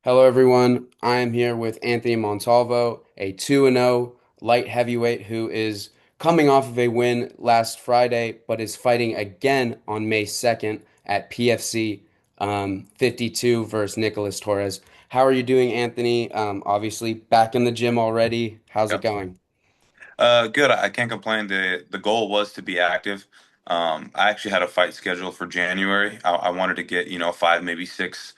Hello, everyone. I am here with Anthony Montalvo, a 2-0 light heavyweight who is coming off of a win last Friday, but is fighting again on May 2nd at PFC 52 versus Nicholas Torres. How are you doing, Anthony? Obviously, back in the gym already. How's it Yep. going? Good. I can't complain. The goal was to be active. I actually had a fight scheduled for January. I wanted to get, five, maybe six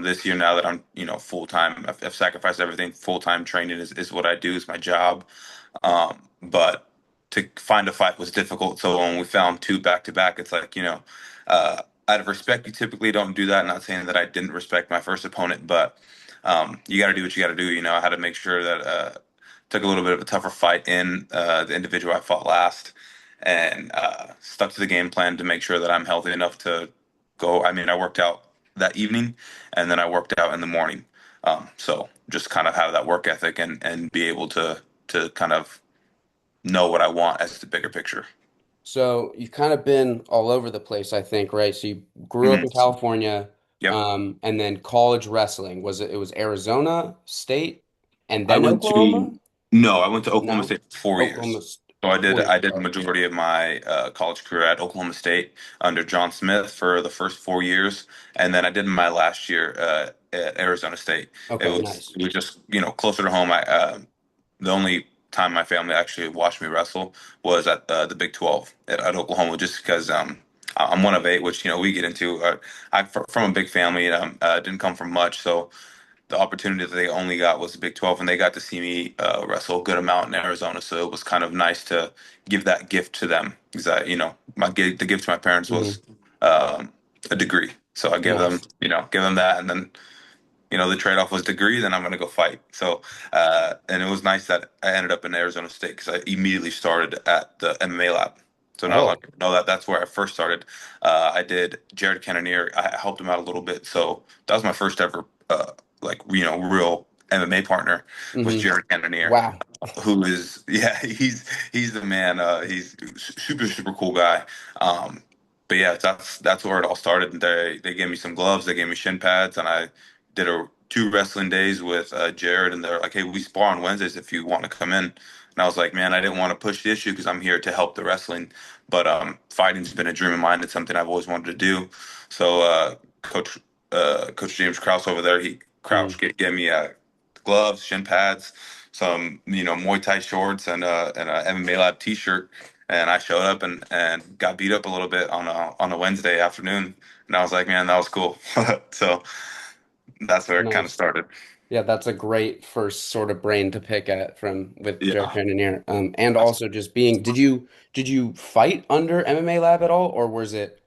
this year now that I'm, full time. I've sacrificed everything. Full time training is what I do, is my job. But to find a fight was difficult. So when we found two back to back, it's like, uh, out of respect, you typically don't do that. Not saying that I didn't respect my first opponent, but you got to do what you got to do. I had to make sure that took a little bit of a tougher fight in the individual I fought last, and stuck to the game plan to make sure that I'm healthy enough to go. I mean, I worked out that evening, and then I worked out in the morning. So just kind of have that work ethic and be able to kind of know what I want as the bigger picture. So you've kind of been all over the place, I think, right? So you grew up Mhm. in California, Yep. and then college wrestling. It was Arizona State and I then went to Oklahoma? no, I went to Oklahoma No? State for 4 years. Oklahoma s- So I did 4 years. I did the Okay. majority of my college career at Oklahoma State under John Smith for the first 4 years, and then I did my last year at Arizona State. It Okay, was nice. it was just closer to home. The only time my family actually watched me wrestle was at the Big 12 at Oklahoma, just because I'm one of eight, which we get into. From a big family, didn't come from much, so the opportunity that they only got was the Big 12, and they got to see me wrestle a good amount in Arizona. So it was kind of nice to give that gift to them, because the gift to my parents was Hmm. um, a degree. So I gave them, Nice. give them that, and then the trade off was degree. Then I'm going to go fight. So and it was nice that I ended up in Arizona State because I immediately started at the MMA lab. So not a lot Oh, of people know that that's where I first started. I did Jared Cannonier. I helped him out a little bit. So that was my first ever real MMA partner, was hmm. Jared Cannonier, Wow. who is yeah he's the man. He's super cool guy. Um, but yeah, that's where it all started. And they gave me some gloves, they gave me shin pads, and I did two wrestling days with Jared, and they're like, "Hey, we spar on Wednesdays if you want to come in." And I was like, "Man, I didn't want to push the issue because I'm here to help the wrestling, but fighting's been a dream of mine. It's something I've always wanted to do." So Coach James Krause over there, he Hmm. Crouch gave me gloves, shin pads, some Muay Thai shorts, and a MMA Lab T-shirt. And I showed up and got beat up a little bit on a Wednesday afternoon, and I was like, man, that was cool. So that's where it kind of Nice. started. Yeah, that's a great first sort of brain to pick at from with Jared Yeah. Cannonier. And also just being, did you fight under MMA Lab at all, or was it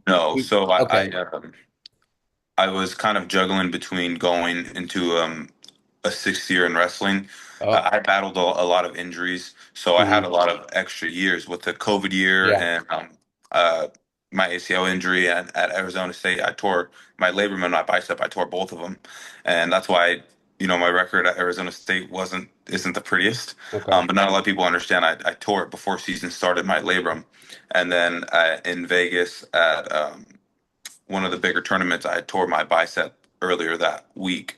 No, so okay. I was kind of juggling between going into a sixth year in wrestling. Oh, I battled a lot of injuries, so I had a hmm. lot of extra years with the COVID year Yeah. and uh, my ACL injury at Arizona State. I tore my labrum and my bicep. I tore both of them, and that's why my record at Arizona State isn't the prettiest. Okay. But not a lot of people understand. I tore it before season started, my labrum, and then in Vegas at one of the bigger tournaments, I tore my bicep earlier that week.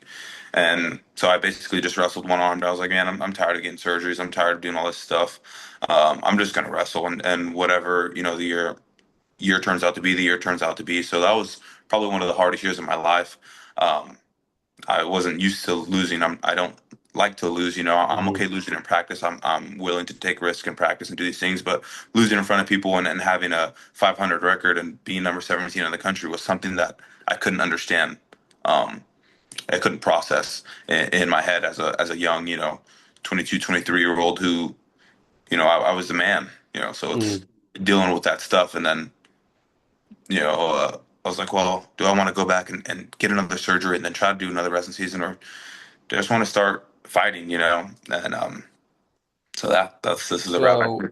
And so I basically just wrestled one armed. I was like, man, I'm tired of getting surgeries. I'm tired of doing all this stuff. I'm just going to wrestle. And whatever, the year turns out to be, the year turns out to be. So that was probably one of the hardest years of my life. Um, I wasn't used to losing. I don't like to lose. I'm Hmm. okay losing in practice. I'm willing to take risks in practice and do these things. But losing in front of people and having a 500 record and being number 17 in the country was something that I couldn't understand. Um, I couldn't process in my head as a young, 22, 23-year old who, I was the man. So it's Hmm. dealing with that stuff. And then I was like, well, do I want to go back and get another surgery and then try to do another wrestling season, or do I just want to start fighting? And so this is a route. So,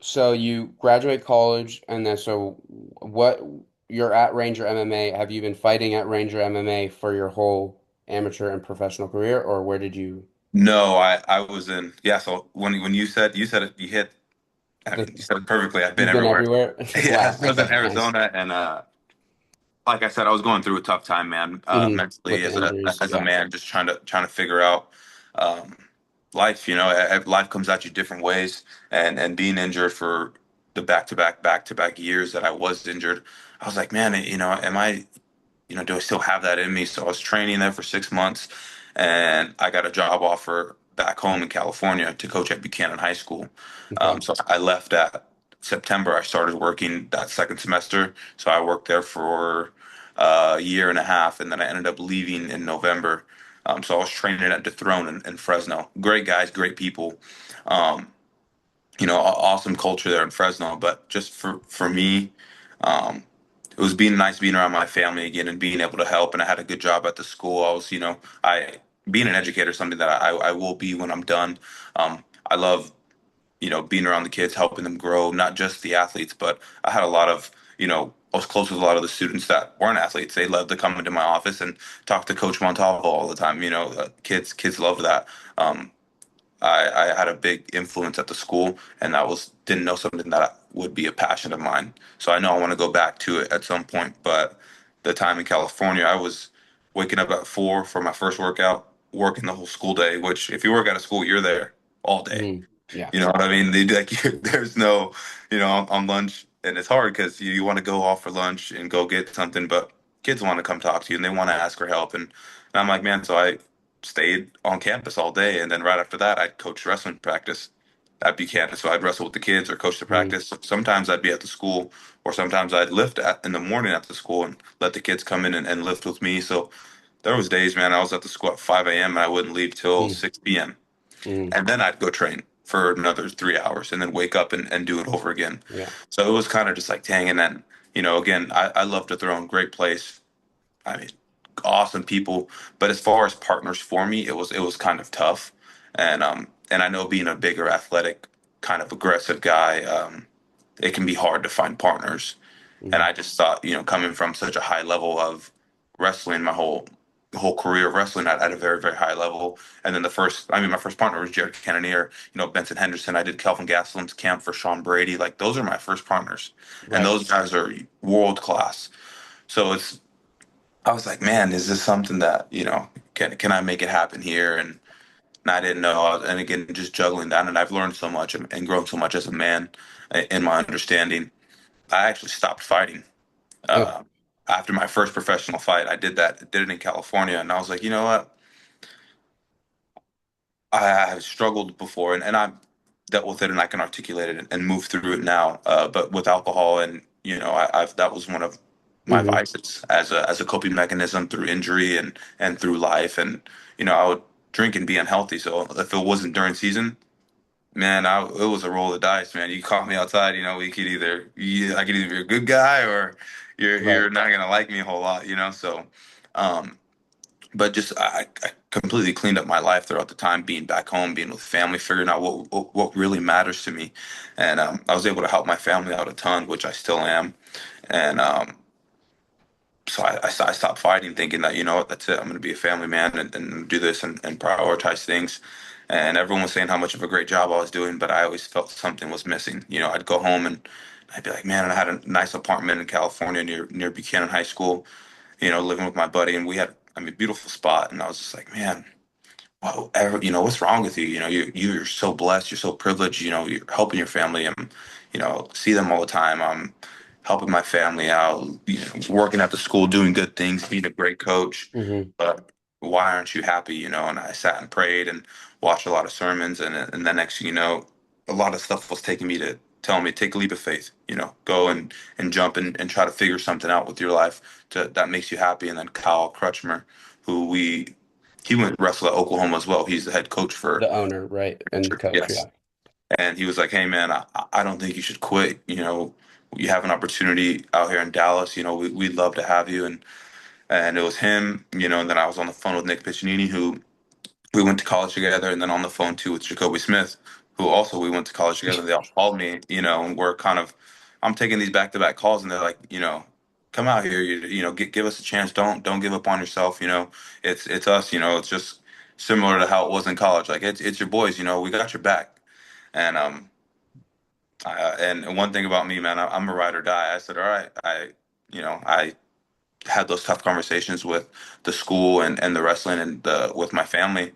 so you graduate college, and then so what? You're at Ranger MMA. Have you been fighting at Ranger MMA for your whole amateur and professional career, or where did you? No, I was in yeah. So when you said it, I The, mean, you said it perfectly. I've been you've been everywhere. everywhere? Yeah, Wow. I was in Okay. Nice. Arizona and like I said, I was going through a tough time, man, With mentally the injuries. as a Yeah. man, just trying to figure out um, life. You know, life comes at you different ways, and being injured for the back to back years that I was injured, I was like, man, you know, am I do I still have that in me? So I was training there for 6 months, and I got a job offer back home in California to coach at Buchanan High School. Okay. So I left that September. I started working that second semester. So I worked there for a year and a half, and then I ended up leaving in November. So I was training at Dethrone in Fresno. Great guys, great people. Um, awesome culture there in Fresno. But just for me, um, it was being nice being around my family again and being able to help. And I had a good job at the school. I was, I being an educator is something that I will be when I'm done. I love, being around the kids, helping them grow, not just the athletes, but I had a lot of, I was close with a lot of the students that weren't athletes. They loved to come into my office and talk to Coach Montalvo all the time. Kids love that. Um, I had a big influence at the school, and that was didn't know something that would be a passion of mine. So I know I want to go back to it at some point. But the time in California, I was waking up at 4 for my first workout, working the whole school day. Which, if you work at a school, you're there all day. Yeah. You know what I mean? They like there's no, on lunch, and it's hard because you want to go off for lunch and go get something, but kids want to come talk to you and they want to ask for help, and I'm like, man, so I stayed on campus all day, and then right after that, I'd coach wrestling practice at Buchanan. So I'd wrestle with the kids or coach the Mm, practice. Sometimes I'd be at the school, or sometimes I'd lift in the morning at the school and let the kids come in and lift with me. So there was days, man, I was at the school at 5 a.m. and I wouldn't leave till mm, 6 p.m. mm. And then I'd go train for another 3 hours and then wake up and do it over again. Yeah. So it was kind of just like, dang. And then, again, I love to throw in great place. I mean, awesome people. But as far as partners for me, it was kind of tough. And I know being a bigger athletic, kind of aggressive guy, it can be hard to find partners. And Mm, I just thought, coming from such a high level of wrestling, my whole career of wrestling at a very, very high level. And then my first partner was Jared Cannonier, Benson Henderson. I did Kelvin Gastelum's camp for Sean Brady. Like, those are my first partners. And right. those guys are world class. So I was like, man, is this something that, can I make it happen here? And I didn't know. And again, just juggling that. And I've learned so much and grown so much as a man in my understanding. I actually stopped fighting. Oh. Uh, After my first professional fight, did it in California. And I was like, you know what? I have struggled before, and I've dealt with it, and I can articulate it and move through it now. But with alcohol, and I've that was one of my Hmm. vices as a coping mechanism through injury and through life. And I would drink and be unhealthy. So if it wasn't during season, man, it was a roll of the dice, man. You caught me outside, I could either be a good guy or Right. you're not gonna like me a whole lot. So. Um, but just I completely cleaned up my life throughout the time being back home, being with family, figuring out what really matters to me, and I was able to help my family out a ton, which I still am, and so I stopped fighting, thinking that what, that's it, I'm going to be a family man and do this and prioritize things, and everyone was saying how much of a great job I was doing, but I always felt something was missing. I'd go home and I'd be like, man, I had a nice apartment in California near Buchanan High School, living with my buddy, and we had, I mean, beautiful spot. And I was just like, man, what's wrong with you? You're so blessed, you're so privileged. You're helping your family, and see them all the time. I'm helping my family out, working at the school, doing good things, being a great coach. Hmm. But why aren't you happy? And I sat and prayed and watched a lot of sermons, and then next thing you know, a lot of stuff was taking me to telling me take a leap of faith. Go and jump and try to figure something out with your life that makes you happy. And then Kyle Crutchmer, who he went wrestle at Oklahoma as well. He's the head coach for The owner, right, and coach. yes. Yeah. And he was like, "Hey man, I don't think you should quit. You have an opportunity out here in Dallas. We'd love to have you." And it was him. And then I was on the phone with Nick Piccinini, who we went to college together, and then on the phone too with Jacoby Smith, who also we went to college together. They all called me, and we're kind of, I'm taking these back to back calls, and they're like, come out here, give us a chance. Don't give up on yourself. It's us. It's just similar to how it was in college. Like it's your boys. We got your back. And and one thing about me, man, I'm a ride or die. I said, all right, I had those tough conversations with the school and the wrestling and with my family.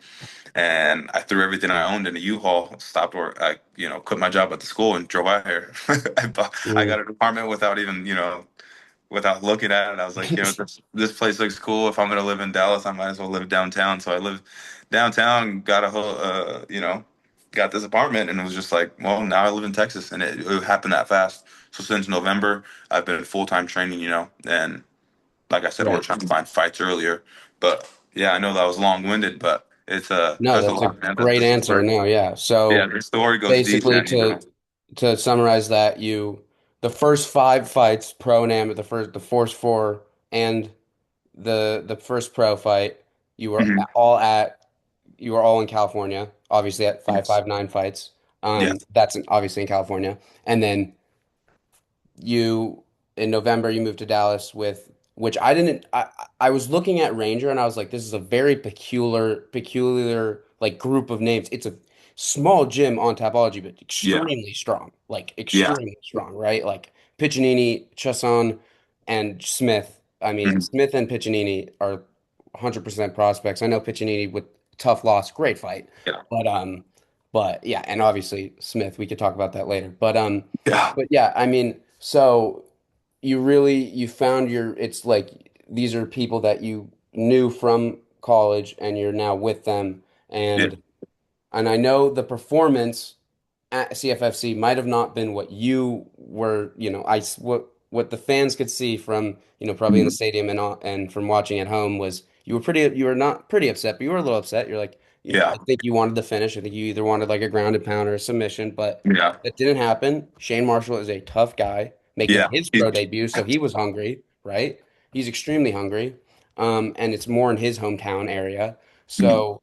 And I threw everything I owned in a U-Haul, stopped work, I, quit my job at the school and drove out here. I Mm. got an apartment without even, without looking at it. I was like, this place looks cool. If I'm gonna live in Dallas, I might as well live downtown. So I live downtown, got a whole, got this apartment, and it was just like, well, now I live in Texas, and it happened that fast. So since November, I've been full-time training, and like I said, we're Right. trying to find fights earlier. But yeah, I know that was long-winded, but it's No, there's a that's a lot, man. great This answer. story, No, yeah. yeah, So the story goes deep, basically man. to summarize that, the first five fights, pro and am, the first four and the first pro fight, you were Mhm. all at you were all in California, obviously at Yes. 559 fights. Yeah. Obviously in California. And then you in November you moved to Dallas with which I was looking at Ranger and I was like, this is a very peculiar like group of names. It's a small gym on Tapology, but Yeah. extremely strong. Like Yeah. extremely strong, right? Like Piccinini, Chasson, and Smith. I mean, Mhm. Smith and Piccinini are 100% prospects. I know Piccinini with tough loss, great fight. Yeah. But but yeah, and obviously Smith, we could talk about that later. Yeah. But yeah, I mean, so you found it's like these are people that you knew from college and you're now with them Yeah. and I know the performance at CFFC might have not been what you were, what the fans could see from, probably in the Mhm. stadium and from watching at home was you were not pretty upset, but you were a little upset. You're like, I Yeah. think you wanted the finish. I think you either wanted like a grounded pound or a submission, but Yeah. that didn't happen. Shane Marshall is a tough guy making Yeah. his pro debut, so he was hungry, right? He's extremely hungry. And it's more in his hometown area. Mhm. So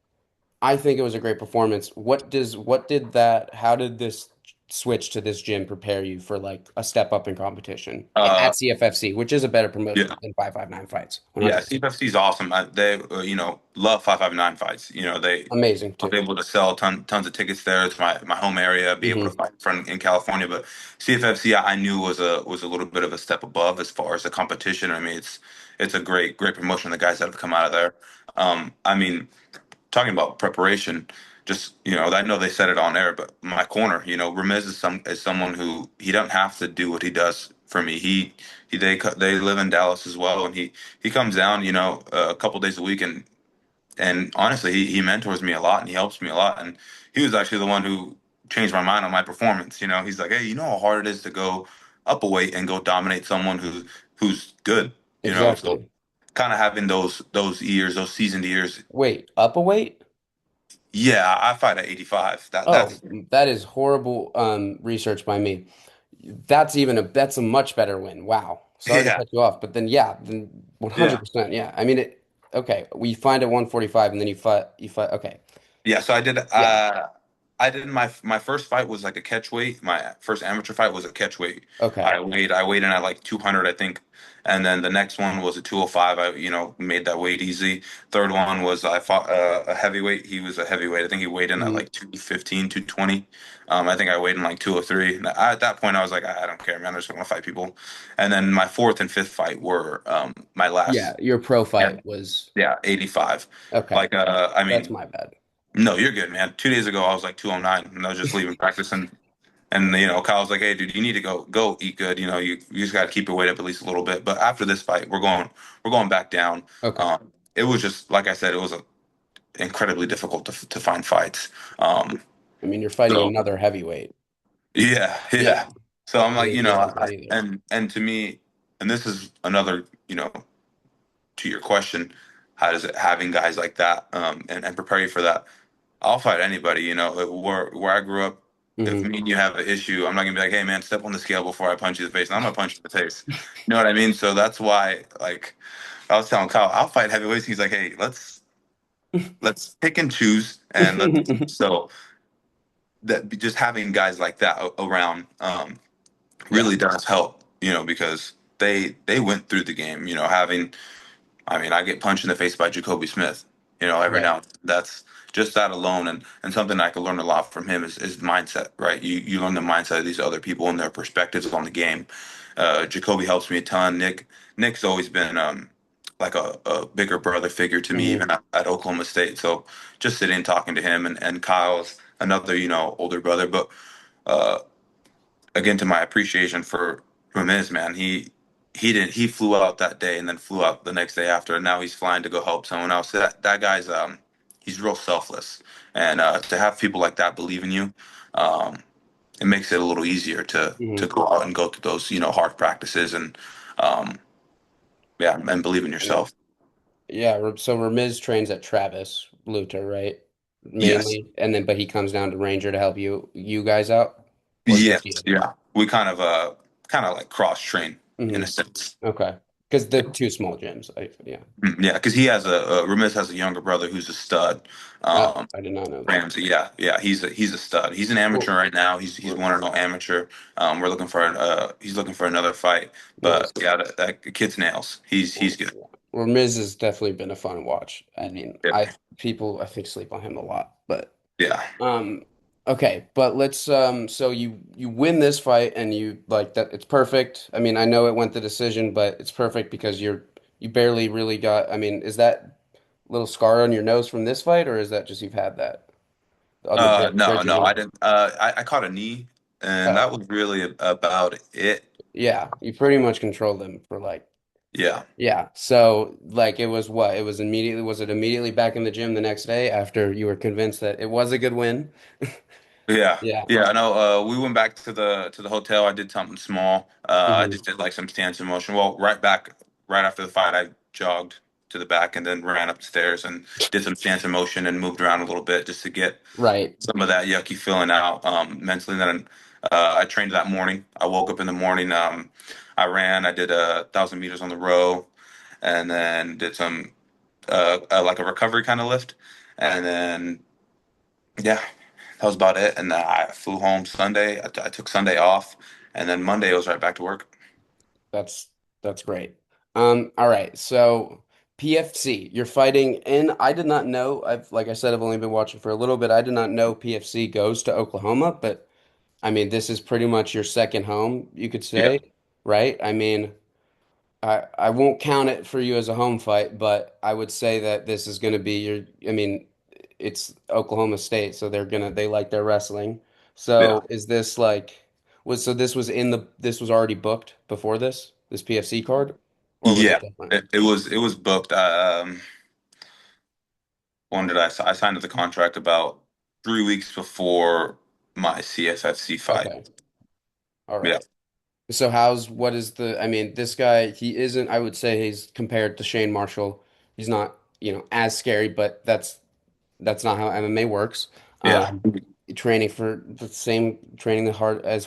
I think it was a great performance. How did this switch to this gym prepare you for like a step up in competition Uh, at CFFC, which is a better yeah. promotion than 559 fights, Yeah, 100%. CFFC is awesome. They, love 559 fights. Amazing I was too. able to sell tons of tickets there. It's my home area. Be able to Hmm. fight in California, but CFFC I knew was a little bit of a step above as far as the competition. I mean, it's a great promotion. The guys that have come out of there. I mean, talking about preparation, just I know they said it on air, but my corner, Ramiz is someone who he doesn't have to do what he does for me. They live in Dallas as well, and he comes down, a couple days a week, and honestly, he mentors me a lot and he helps me a lot, and he was actually the one who changed my mind on my performance. He's like, hey, you know how hard it is to go up a weight and go dominate someone who's good, so Exactly. kind of having those years, those seasoned years. Wait, up a weight? Yeah, I fight at 85. Oh, That's that is horrible research by me. That's a much better win. Wow. Sorry to yeah, cut you off, but then yeah, then yeah, 100%. Yeah. I mean okay, we find at 145 and then you fight okay. yeah. So Yeah. I did my first fight was like a catch weight. My first amateur fight was a catch weight. Okay. I weighed in at like 200, I think, and then the next one was a 205. I made that weight easy. Third one was I fought a heavyweight. He was a heavyweight. I think he weighed in at Mhm. like 215, 220. I think I weighed in like 203. And at that point, I was like, I don't care, man. I just want to fight people. And then my fourth and fifth fight were my Yeah, last. your pro Yeah, fight was yeah, 85. okay. Like, I That's mean, my bad. no, you're good, man. 2 days ago, I was like 209, and I was just leaving practice, and Kyle's like, "Hey, dude, you need to go eat good. You just got to keep your weight up at least a little bit." But after this fight, we're going back down. Okay. It was just like I said, it was incredibly difficult to find fights. Um, I mean, you're fighting so another heavyweight. yeah, Yeah. yeah. So I'm It like, was not easy either. and to me, and this is another, to your question, how does it having guys like that and prepare you for that? I'll fight anybody. Where I grew up, if Hmm. me and you have an issue, I'm not gonna be like, hey man, step on the scale before I punch you in the face. And I'm gonna punch you in the face. You know what I mean? So that's why, like, I was telling Kyle, I'll fight heavyweights. He's like, hey, let's pick and choose, and so that just having guys like that around Yeah. really does help. Because they went through the game. Having I mean, I get punched in the face by Jacoby Smith, every Right. now and then. That's just that alone, and something I could learn a lot from him is mindset, right? You learn the mindset of these other people and their perspectives on the game. Jacoby helps me a ton. Nick's always been like a bigger brother figure to me Hmm. even at Oklahoma State. So just sitting and talking to him, and Kyle's another, older brother. But uh, again, to my appreciation for Ramirez, man, he flew out that day and then flew out the next day after, and now he's flying to go help someone else. That guy's he's real selfless, and to have people like that believe in you, um, it makes it a little easier to Hmm. go out and go through those hard practices and um, yeah, and believe in I mean, yourself. yeah. So Ramiz trains at Travis Luter, right? Yes. Mainly, and then but he comes down to Ranger to help you guys out, or Yes. just you? Yeah. We kind of like cross train in Hmm. a sense. Okay, because the two small gyms. Yeah. Yeah, because he has Ramiz has a younger brother who's a stud. Oh, Um, I did not know that. Ramsey, yeah, he's a stud. He's an amateur Cool. right now. He's one or no amateur. We're looking for he's looking for another fight. But Nice. yeah, that kid's nails. He's good. Well, Miz has definitely been a fun watch. I mean, Yeah, people I think sleep on him a lot, but yeah. um okay, but let's so you win this fight and you like that it's perfect. I mean, I know it went the decision, but it's perfect because you barely really got I mean, is that little scar on your nose from this fight or is that just you've had that on the No, bridge of no, your I nose? didn't. I caught a knee, and that Oh, was really about it. yeah, you pretty much controlled them for like Yeah, yeah. So like it was what? It was immediately was it immediately back in the gym the next day after you were convinced that it was a good win? yeah, Yeah. yeah. I know. We went back to the hotel. I did something small. I Hmm. just did like some stance in motion. Well, right after the fight, I jogged to the back and then ran up the stairs and did some stance in motion and moved around a little bit just to get Right. some of that yucky feeling out mentally. And then I trained that morning. I woke up in the morning. I ran. I did 1,000 meters on the row, and then did some like a recovery kind of lift, and then yeah, that was about it. And I flew home Sunday. I took Sunday off, and then Monday I was right back to work. That's that's great. All right. So PFC, you're fighting in I did not know. I've like I said, I've only been watching for a little bit. I did not know PFC goes to Oklahoma, but I mean, this is pretty much your second home, you could Yeah. say, right? I mean, I won't count it for you as a home fight, but I would say that this is going to be your, I mean, it's Oklahoma State, so they like their wrestling. Yeah. So is this like, so this was this was already booked before this PFC card, or was Yeah. it different? It was booked. When did I signed the contract about 3 weeks before my CFFC fight. Okay. All Yeah. right. So what is I mean, this guy, he isn't, I would say he's compared to Shane Marshall. He's not, as scary, but that's not how MMA works. Yeah. Training for the same training hard as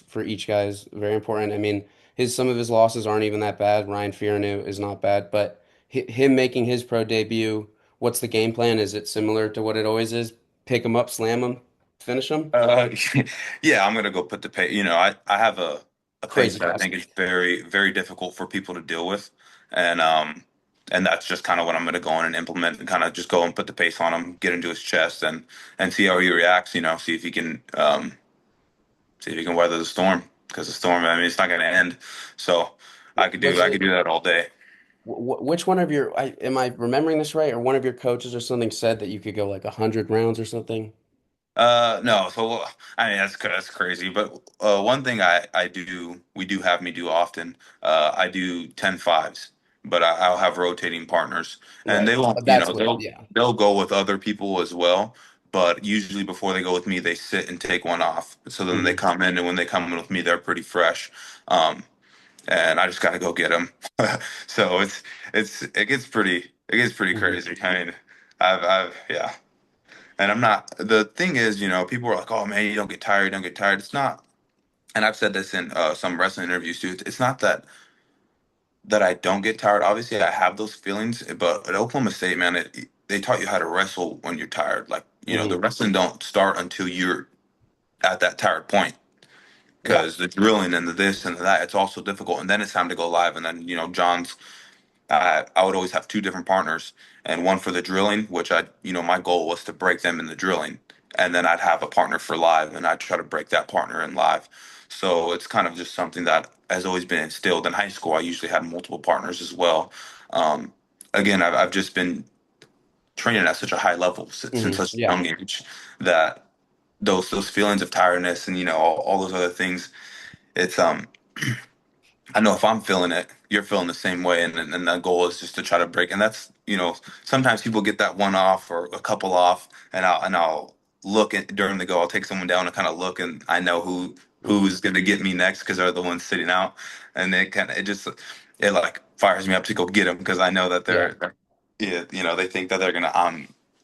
for each guy is very important. I mean, his some of his losses aren't even that bad. Ryan Fearneau is not bad, but him making his pro debut, what's the game plan? Is it similar to what it always is? Pick him up, slam him, finish him? Uh, yeah, I'm gonna go put the pace. I have a pace Crazy that I fast. think is very, very difficult for people to deal with, and um, and that's just kind of what I'm gonna go in and implement, and kind of just go and put the pace on him, get into his chest, and see how he reacts. See if he can weather the storm, because the storm, I mean, it's not gonna end. So Was I could it do that all day. which one of your am I remembering this right? Or one of your coaches or something said that you could go like 100 rounds or something? No, so I mean that's crazy. But one thing we do have me do often. I do 10-5s, but I'll have rotating partners, and Right. they won't. That's what, yeah. They'll go with other people as well. But usually before they go with me, they sit and take one off. So then they Hmm. come in, and when they come in with me, they're pretty fresh. Um, and I just got to go get them. So it gets pretty Hmm. crazy. I mean, yeah. And I'm not, the thing is, people are like, oh man, you don't get tired, you don't get tired. It's not, and I've said this in some wrestling interviews too. It's not that I don't get tired. Obviously, I have those feelings, but at Oklahoma State, man, they taught you how to wrestle when you're tired. Like, the Hmm. wrestling don't start until you're at that tired point, Yeah. because the drilling and the this and the that, it's also difficult. And then it's time to go live. And then, John's I would always have two different partners, and one for the drilling, which my goal was to break them in the drilling, and then I'd have a partner for live, and I'd try to break that partner in live. So it's kind of just something that has always been instilled in high school. I usually had multiple partners as well, Um, again, I've just been training at such a high level since such a Yeah. young age that those feelings of tiredness and all those other things, it's I know if I'm feeling it, you're feeling the same way, and the goal is just to try to break. And that's sometimes people get that one off or a couple off, and I'll look at during the go. I'll take someone down and kind of look, and I know Hmm. who's going to get me next because they're the ones sitting out, and it like fires me up to go get them because I know that Yeah. yeah, they think that they're gonna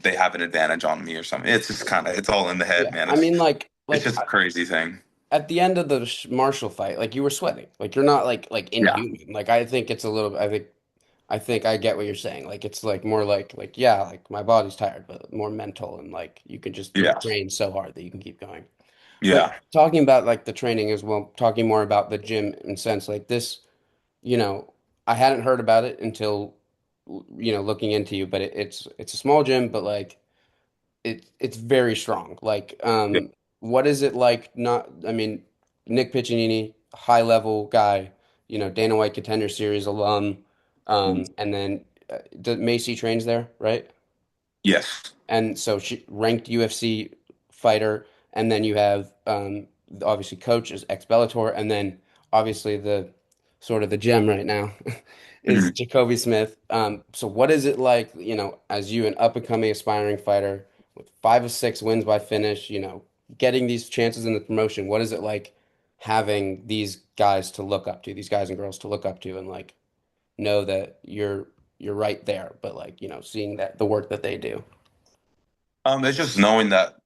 they have an advantage on me or something. It's just kind of it's all in the head, Yeah. man. I It's mean, it's just a crazy thing. at the end of the Marshall fight, like you were sweating, like you're not like Yeah, inhuman. Like I think it's a little. I think I get what you're saying. Like it's like more like yeah, like my body's tired, but more mental and like you can just you'll yeah, train so hard that you can keep going. But yeah. talking about like the training as well, talking more about the gym in sense like this, you know, I hadn't heard about it until looking into you, but it's a small gym, but like it's very strong. Like, what is it like? Not, I mean, Nick Piccinini, high level guy, Dana White Contender Series alum, and then Macy trains there, right? Yes. And so she ranked UFC fighter, and then you have obviously coach is ex Bellator, and then obviously the sort of the gem right now is Mhm. Jacoby Smith. So what is it like, as you an up and coming aspiring fighter with 5 of 6 wins by finish, getting these chances in the promotion? What is it like having these guys to look up to, these guys and girls to look up to, and like know that you're right there, but like seeing that the work that they do. It's just knowing that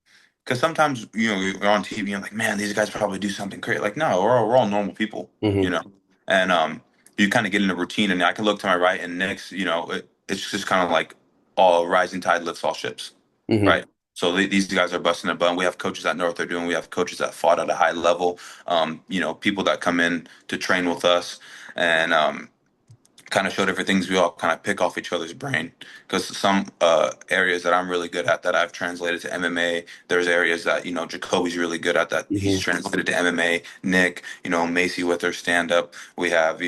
because sometimes you're on TV and like, man, these guys probably do something great. Like, no, we're all normal people, you Hmm. know, and you kind of get in a routine. And I can look to my right, and next, it's just kind of like all rising tide lifts all ships, Hmm. right? So these guys are busting their butt. We have coaches that know what they're doing. We have coaches that fought at a high level. People that come in to train with us, and kind of showed everything. We all kind of pick off each other's brain because some areas that I'm really good at that I've translated to MMA. There's areas that Jacoby's really good at that he's Hmm. translated to MMA. Nick, Macy with her stand up. We have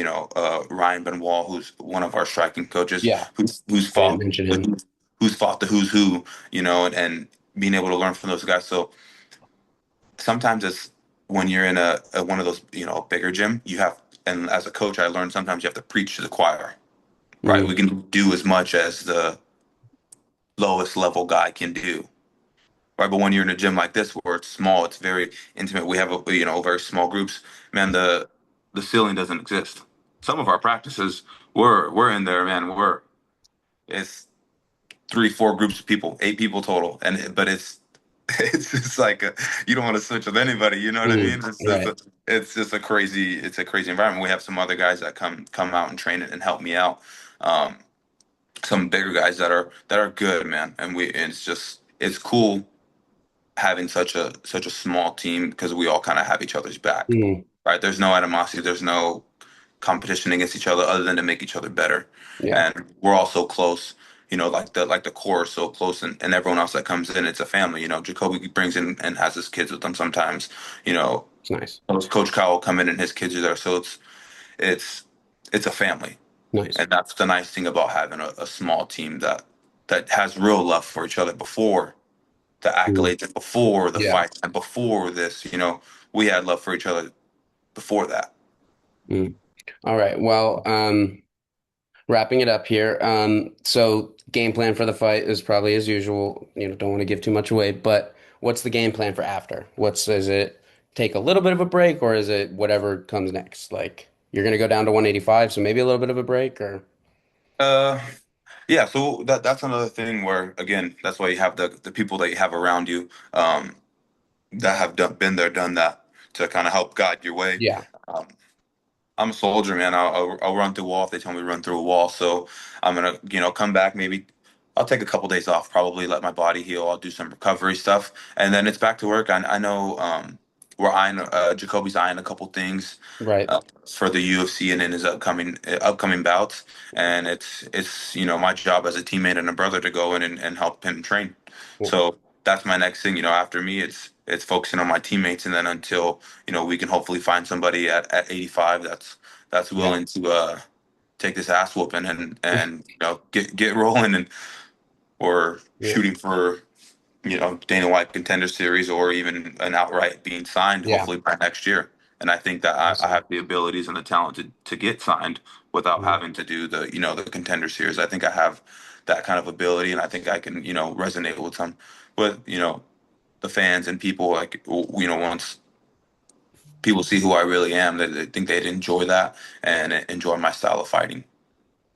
Ryan Benoit, who's one of our striking coaches, Yeah, who's I didn't fought mention him. the who's who, and being able to learn from those guys. So sometimes it's when you're in a one of those bigger gym, you have and as a coach, I learned sometimes you have to preach to the choir, right? We Mm, can do as much as the lowest level guy can do, right? But when you're in a gym like this where it's small, it's very intimate. We have very small groups. Man, the ceiling doesn't exist. Some of our practices, we're in there, man. It's 3, 4 groups of people, 8 people total, but it's it's just like you don't want to switch with anybody. You know what I mean? right. It's just a crazy environment. We have some other guys that come out and train it and help me out. Um, some bigger guys that are good, man. And it's cool having such a small team because we all kind of have each other's back, Mm, right? There's no animosity, there's no competition against each other other than to make each other better. yeah, And we're all so close, like the core is so close, and everyone else that comes in, it's a family. Jacoby brings in and has his kids with them sometimes. You know, it's nice. Coach Kyle will come in and his kids are there, so it's it's a family. Nice. And that's the nice thing about having a small team that has real love for each other before the Mm, accolades and before the yeah. fights and before this. We had love for each other before that. Mm. All right. Well, wrapping it up here. So game plan for the fight is probably as usual. Don't want to give too much away, but what's the game plan for after? Is it take a little bit of a break or is it whatever comes next? Like you're gonna go down to 185, so maybe a little bit of a break or Uh, yeah. So that's another thing where again, that's why you have the people that you have around you that have been there, done that to kind of help guide your way. yeah. Um, I'm a soldier, man. I'll run through a wall if they tell me to run through a wall. So I'm gonna, come back. Maybe I'll take a couple days off. Probably let my body heal. I'll do some recovery stuff, and then it's back to work. I know we're eyeing Jacoby's eyeing a couple things Right. for the UFC and in his upcoming bouts, and it's my job as a teammate and a brother to go in and help him train. Cool. So that's my next thing. After me, it's focusing on my teammates, and then until we can hopefully find somebody at 85 that's Yeah. willing to take this ass whooping and get rolling and or Yeah. shooting for Dana White Contender Series or even an outright being signed Yeah. hopefully by next year. And I think that I Awesome. have the abilities and the talent to get signed without Mhm. having to do the Contender Series. I think I have that kind of ability, and I think I can resonate with the fans and people like once people see who I really am, they think they'd enjoy that and enjoy my style of fighting.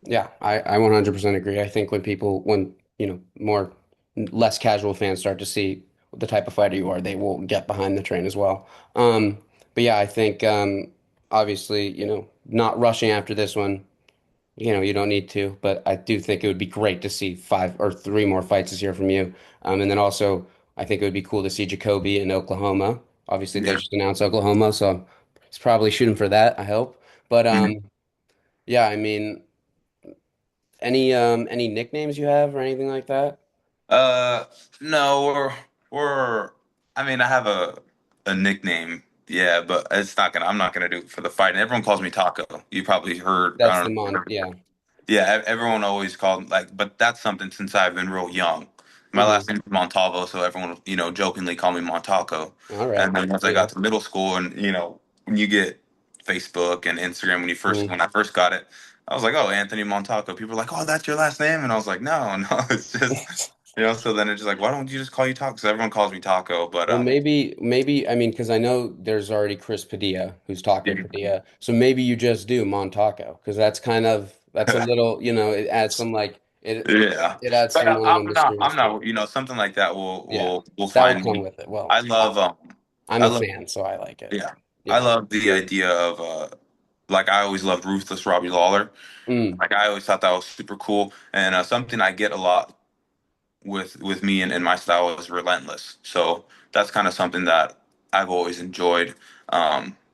Yeah, I 100% agree. I think when more less casual fans start to see the type of fighter you are, they will get behind the train as well. But yeah, I think obviously, not rushing after this one, you don't need to, but I do think it would be great to see five or three more fights this year from you. And then also, I think it would be cool to see Jacoby in Oklahoma. Obviously, they Yeah. just announced Oklahoma, so it's probably shooting for that, I hope. But yeah, I mean, any nicknames you have or anything like that? Uh, no, we're. I mean, I have a nickname, yeah, but it's not gonna. I'm not gonna do it for the fight. And everyone calls me Taco. You probably heard. That's I the don't know. yeah. Yeah, everyone always called like, but that's something since I've been real young. My Hmm. last name is Montalvo, so everyone jokingly call me Montalco. All right. And then once I There got you to middle school, and when you get Facebook and Instagram, go. Hmm. when I first got it, I was like, oh, Anthony Montalco. People were like, oh, that's your last name, and I was like, no, no, it's just. So then it's just like, why don't you just call you Taco? So everyone calls me Taco, but Well, maybe I mean because I know there's already Chris Padilla who's Taco Padilla, so maybe you just do Montaco because that's a little it adds some like yeah. it adds But some little mystery I'm to it. not, something like that Yeah, will that will find come me. with it. Well, I love, I'm I a love, fan, so I like it. yeah, I Yeah. love the idea of, like I always loved Ruthless Robbie Lawler. Mm. Like I always thought that was super cool. And something I get a lot with me and my style is relentless. So that's kind of something that I've always enjoyed.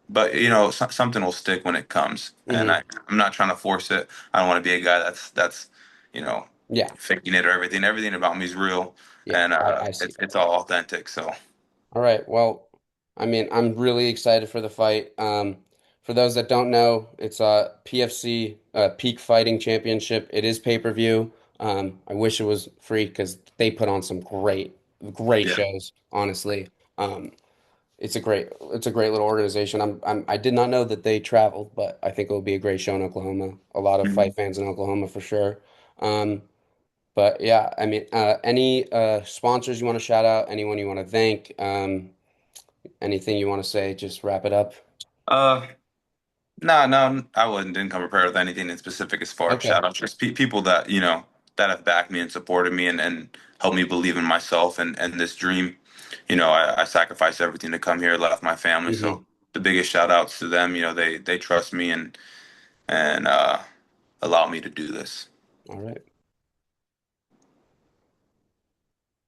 But something will stick when it comes, and Hmm. I'm not trying to force it. I don't want to be a guy that's you know Yeah. faking it or everything. Everything about me is real, Yeah. and I see it's that. all authentic. So All right. Well, I mean, I'm really excited for the fight. For those that don't know, it's PFC Peak Fighting Championship. It is pay-per-view. I wish it was free because they put on some great yeah. shows, honestly. Um, it's a great little organization. I did not know that they traveled, but I think it will be a great show in Oklahoma. A lot of Mhm. fight fans in Oklahoma for sure. Um, but yeah, I mean, any sponsors you want to shout out? Anyone you want to thank? Anything you want to say? Just wrap it up. Uh, No, no, I wasn't didn't come prepared with anything in specific as far as Okay. shout outs. Just people that that have backed me and supported me and helped me believe in myself and this dream. I sacrificed everything to come here, left my family. Hmm. So the biggest shout outs to them. They trust me and allow me to do this. All right.